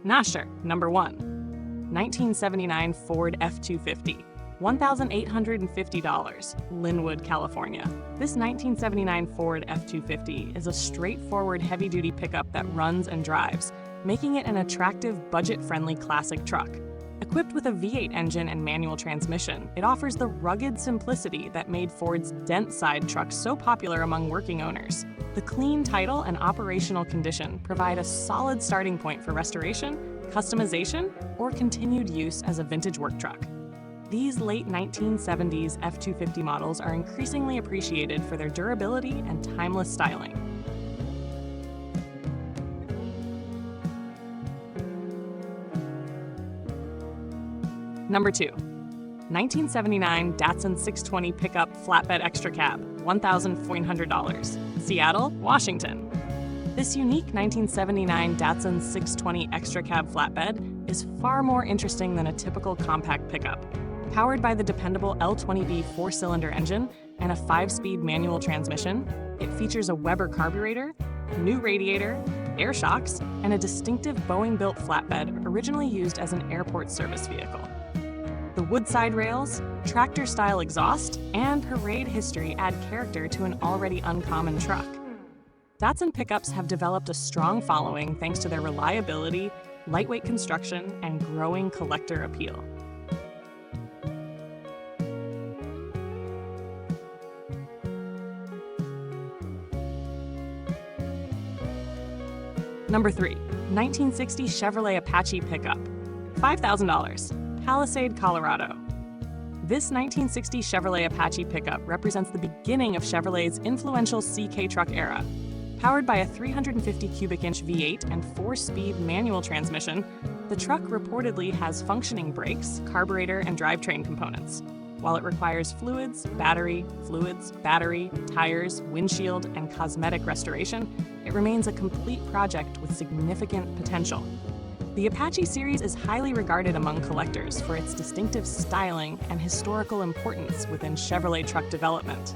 Nasher, number 1. 1979 Ford F250, $1,850, Lynwood, California. This 1979 Ford F250 is a straightforward heavy-duty pickup that runs and drives, making it an attractive, budget-friendly classic truck. Equipped with a V8 engine and manual transmission, it offers the rugged simplicity that made Ford's dent-side trucks so popular among working owners. The clean title and operational condition provide a solid starting point for restoration, customization, or continued use as a vintage work truck. These late 1970s F250 models are increasingly appreciated for their durability and timeless styling. Number 2. 1979 Datsun 620 Pickup Flatbed Extra Cab, $1,400, Seattle, Washington. This unique 1979 Datsun 620 Extra Cab Flatbed is far more interesting than a typical compact pickup. Powered by the dependable L20B 4-cylinder engine and a 5-speed manual transmission, it features a Weber carburetor, new radiator, air shocks, and a distinctive Boeing-built flatbed originally used as an airport service vehicle. The wood side rails, tractor-style exhaust, and parade history add character to an already uncommon truck. Datsun pickups have developed a strong following thanks to their reliability, lightweight construction, and growing collector appeal. Number 3. 1960 Chevrolet Apache Pickup, $5,000. Palisade, Colorado. This 1960 Chevrolet Apache pickup represents the beginning of Chevrolet's influential CK truck era. Powered by a 350 cubic inch V8 and 4-speed manual transmission, the truck reportedly has functioning brakes, carburetor, and drivetrain components. While it requires fluids, battery, tires, windshield, and cosmetic restoration, it remains a complete project with significant potential. The Apache series is highly regarded among collectors for its distinctive styling and historical importance within Chevrolet truck development.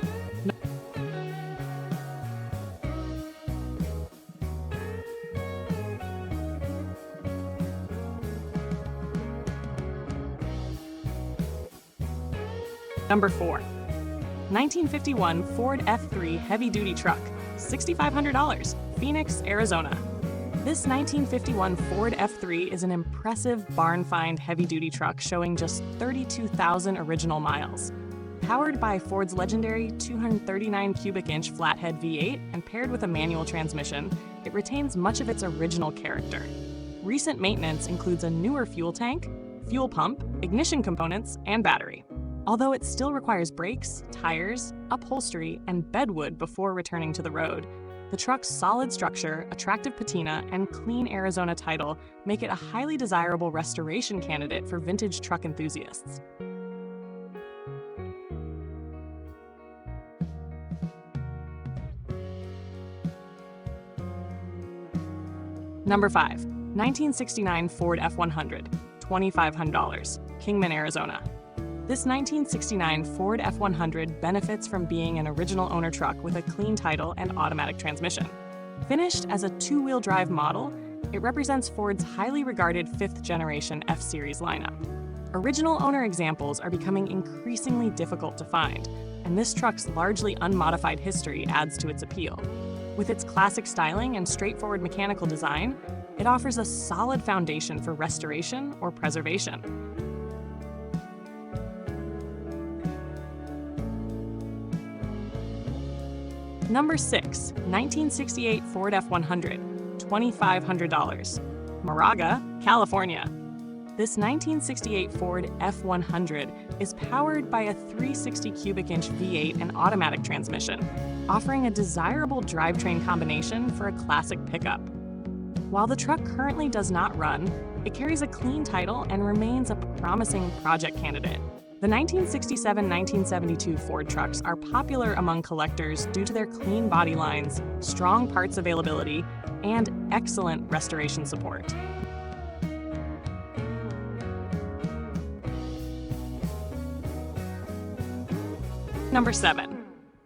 Number 4. 1951 Ford F3 heavy-duty truck, $6,500, Phoenix, Arizona. This 1951 Ford F3 is an impressive barn-find heavy-duty truck showing just 32,000 original miles. Powered by Ford's legendary 239 cubic inch flathead V8 and paired with a manual transmission, it retains much of its original character. Recent maintenance includes a newer fuel tank, fuel pump, ignition components, and battery. Although it still requires brakes, tires, upholstery, and bedwood before returning to the road, the truck's solid structure, attractive patina, and clean Arizona title make it a highly desirable restoration candidate for vintage truck enthusiasts. Number 5. 1969 Ford F100, $2,500, Kingman, Arizona. This 1969 Ford F100 benefits from being an original owner truck with a clean title and automatic transmission. Finished as a 2-wheel drive model, it represents Ford's highly regarded 5th-generation F-Series lineup. Original owner examples are becoming increasingly difficult to find, and this truck's largely unmodified history adds to its appeal. With its classic styling and straightforward mechanical design, it offers a solid foundation for restoration or preservation. Number 6. 1968 Ford F100, $2,500, Moraga, California. This 1968 Ford F100 is powered by a 360 cubic inch V8 and automatic transmission, offering a desirable drivetrain combination for a classic pickup. While the truck currently does not run, it carries a clean title and remains a promising project candidate. The 1967-1972 Ford trucks are popular among collectors due to their clean body lines, strong parts availability, and excellent restoration support. Number 7.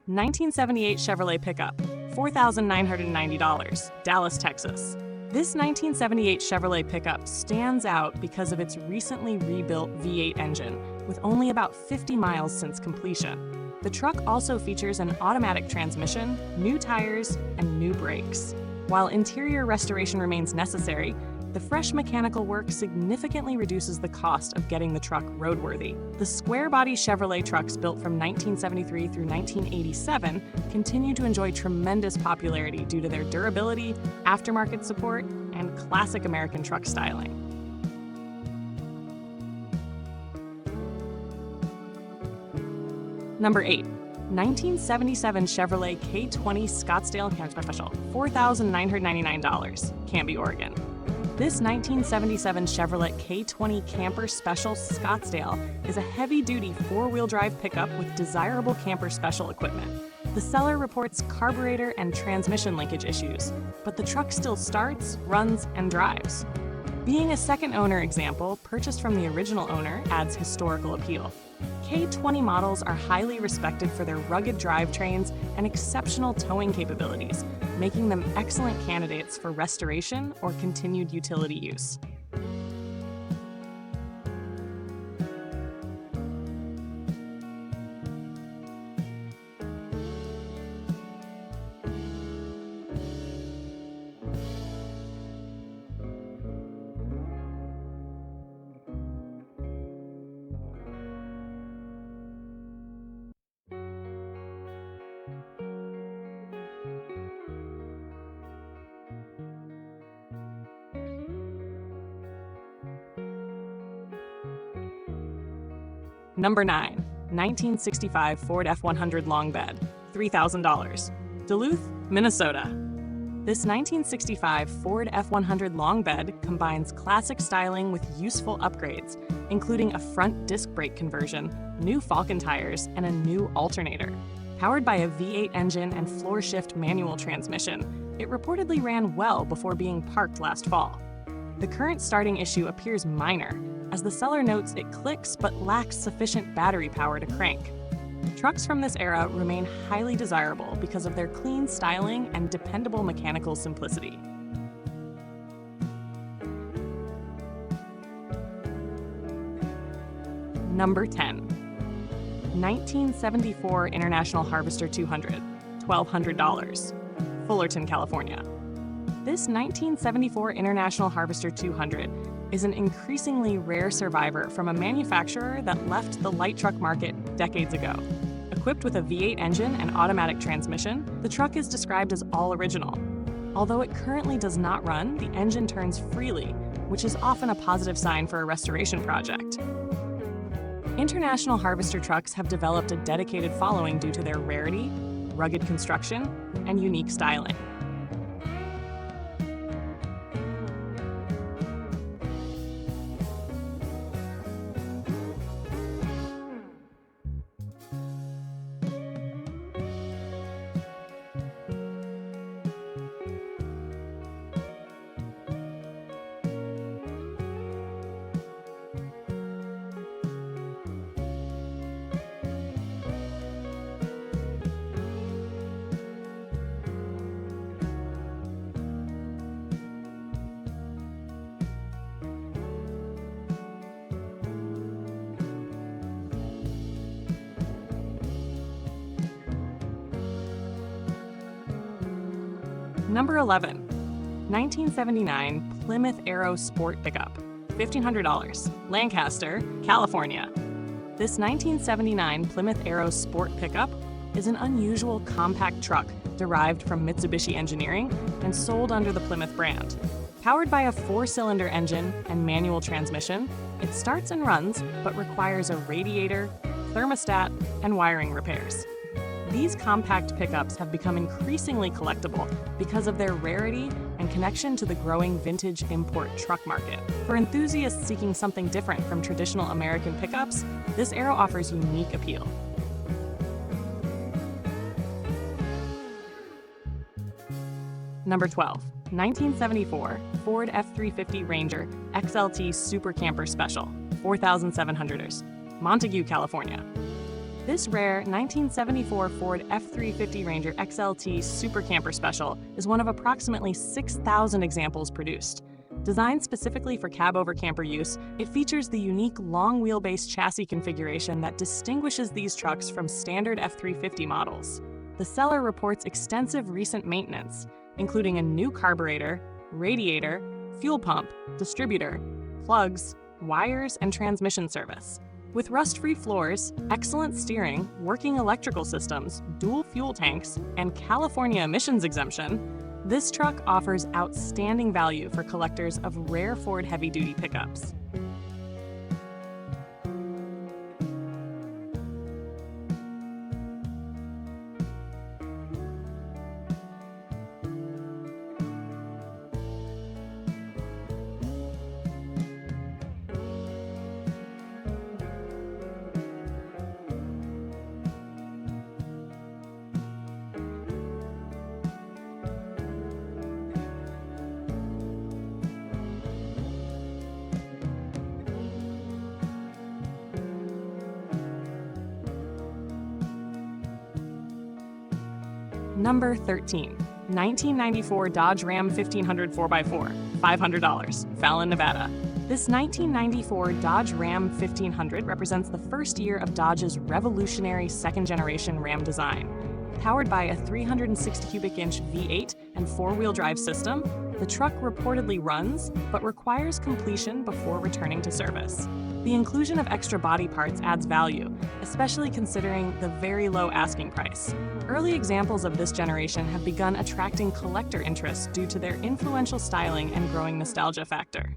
1978 Chevrolet Pickup, $4,990, Dallas, Texas. This 1978 Chevrolet pickup stands out because of its recently rebuilt V8 engine, with only about 50 miles since completion. The truck also features an automatic transmission, new tires, and new brakes. While interior restoration remains necessary, the fresh mechanical work significantly reduces the cost of getting the truck roadworthy. The square-body Chevrolet trucks built from 1973 through 1987 continue to enjoy tremendous popularity due to their durability, aftermarket support, and classic American truck styling. Number 8. 1977 Chevrolet K20 Scottsdale Camper Special, $4,999, Canby, Oregon. This 1977 Chevrolet K20 Camper Special Scottsdale is a heavy-duty four-wheel drive pickup with desirable camper special equipment. The seller reports carburetor and transmission linkage issues, but the truck still starts, runs, and drives. Being a second owner example purchased from the original owner adds historical appeal. K20 models are highly respected for their rugged drivetrains and exceptional towing capabilities, making them excellent candidates for restoration or continued utility use. Number 9. 1965 Ford F100 long bed, $3,000, Duluth, Minnesota. This 1965 Ford F100 long bed combines classic styling with useful upgrades, including a front disc brake conversion, new Falcon tires, and a new alternator. Powered by a V8 engine and floor-shift manual transmission, it reportedly ran well before being parked last fall. The current starting issue appears minor, as the seller notes it clicks but lacks sufficient battery power to crank. Trucks from this era remain highly desirable because of their clean styling and dependable mechanical simplicity. Number 10. 1974 International Harvester 200, $1,200, Fullerton, California. This 1974 International Harvester 200 is an increasingly rare survivor from a manufacturer that left the light truck market decades ago. Equipped with a V8 engine and automatic transmission, the truck is described as all original. Although it currently does not run, the engine turns freely, which is often a positive sign for a restoration project. International Harvester trucks have developed a dedicated following due to their rarity, rugged construction, and unique styling. Number 11. 1979 Plymouth Arrow Sport Pickup, $1,500, Lancaster, California. This 1979 Plymouth Arrow Sport Pickup is an unusual compact truck derived from Mitsubishi Engineering and sold under the Plymouth brand. Powered by a 4-cylinder engine and manual transmission, it starts and runs but requires a radiator, thermostat, and wiring repairs. These compact pickups have become increasingly collectible because of their rarity and connection to the growing vintage import truck market. For enthusiasts seeking something different from traditional American pickups, this Arrow offers unique appeal. Number 12. 1974 Ford F350 Ranger XLT Super Camper Special, $4,700, Montague, California. This rare 1974 Ford F350 Ranger XLT Super Camper Special is one of approximately 6,000 examples produced. Designed specifically for cab-over-camper use, it features the unique long-wheelbase chassis configuration that distinguishes these trucks from standard F350 models. The seller reports extensive recent maintenance, including a new carburetor, radiator, fuel pump, distributor, plugs, wires, and transmission service. With rust-free floors, excellent steering, working electrical systems, dual fuel tanks, and California emissions exemption, this truck offers outstanding value for collectors of rare Ford heavy-duty pickups. Number 13, 1994 Dodge Ram 1500 4x4, $500, Fallon, Nevada. This 1994 Dodge Ram 1500 represents the first year of Dodge's revolutionary second-generation Ram design. Powered by a 360 cubic inch V8 and four-wheel drive system, the truck reportedly runs, but requires completion before returning to service. The inclusion of extra body parts adds value, especially considering the very low asking price. Early examples of this generation have begun attracting collector interest due to their influential styling and growing nostalgia factor.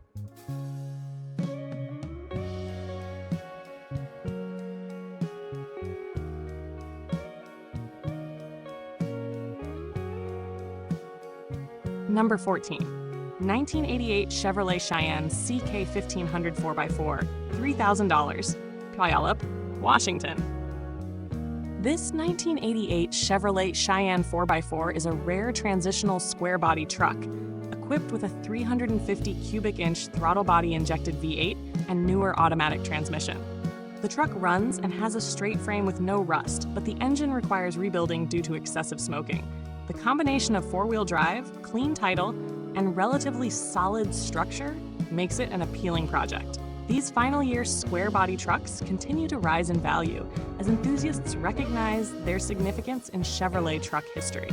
Number 14, 1988 Chevrolet Cheyenne CK 1500 4x4, $3,000, Puyallup, Washington. This 1988 Chevrolet Cheyenne 4x4 is a rare transitional square-body truck, equipped with a 350 cubic inch throttle body injected V8 and newer automatic transmission. The truck runs and has a straight frame with no rust, but the engine requires rebuilding due to excessive smoking. The combination of four-wheel drive, clean title, and relatively solid structure makes it an appealing project. These final-year square-body trucks continue to rise in value as enthusiasts recognize their significance in Chevrolet truck history.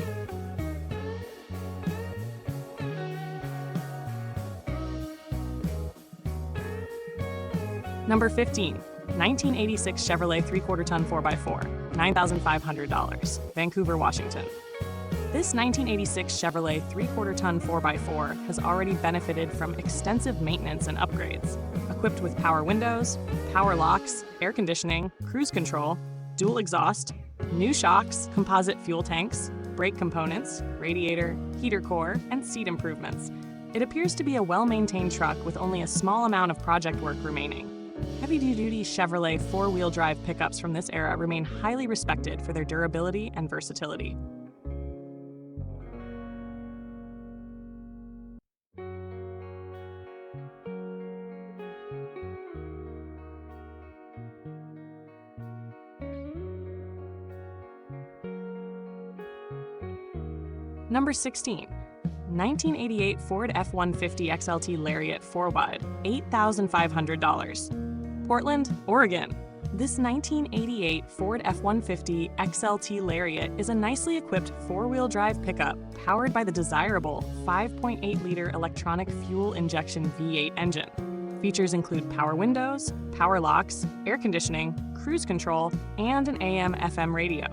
Number 15, 1986 Chevrolet 3/4 ton 4x4, $9,500, Vancouver, Washington. This 1986 Chevrolet 3/4 ton 4x4 has already benefited from extensive maintenance and upgrades. Equipped with power windows, power locks, air conditioning, cruise control, dual exhaust, new shocks, composite fuel tanks, brake components, radiator, heater core, and seat improvements, it appears to be a well-maintained truck with only a small amount of project work remaining. Heavy-duty Chevrolet four-wheel drive pickups from this era remain highly respected for their durability and versatility. Number 16, 1988 Ford F150 XLT Lariat 4-wide, $8,500, Portland, Oregon. This 1988 Ford F150 XLT Lariat is a nicely equipped four-wheel drive pickup powered by the desirable 5.8-liter electronic fuel injection V8 engine. Features include power windows, power locks, air conditioning, cruise control, and an AM/FM radio.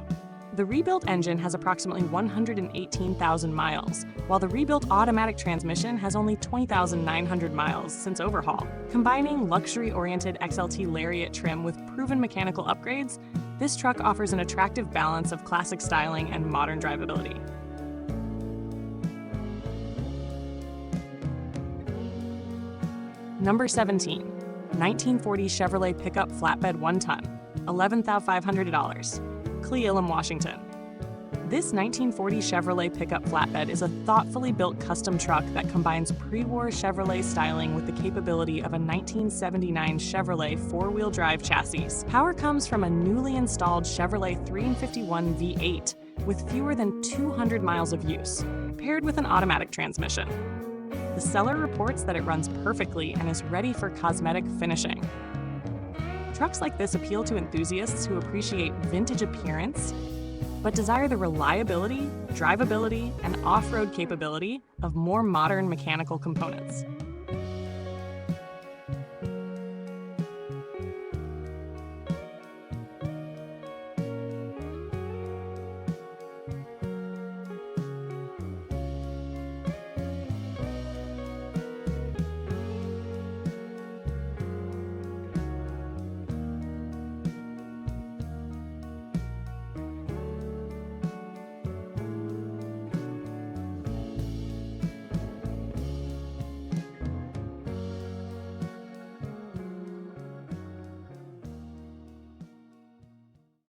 The rebuilt engine has approximately 118,000 miles, while the rebuilt automatic transmission has only 20,900 miles since overhaul. Combining luxury-oriented XLT Lariat trim with proven mechanical upgrades, this truck offers an attractive balance of classic styling and modern drivability. Number 17, 1940 Chevrolet Pickup Flatbed 1 ton, $11,500. Elum, Washington. This 1940 Chevrolet pickup flatbed is a thoughtfully built custom truck that combines pre-war Chevrolet styling with the capability of a 1979 Chevrolet four-wheel drive chassis. Power comes from a newly installed Chevrolet 351 V8 with fewer than 200 miles of use, paired with an automatic transmission. The seller reports that it runs perfectly and is ready for cosmetic finishing. Trucks like this appeal to enthusiasts who appreciate vintage appearance, but desire the reliability, drivability, and off-road capability of more modern mechanical components.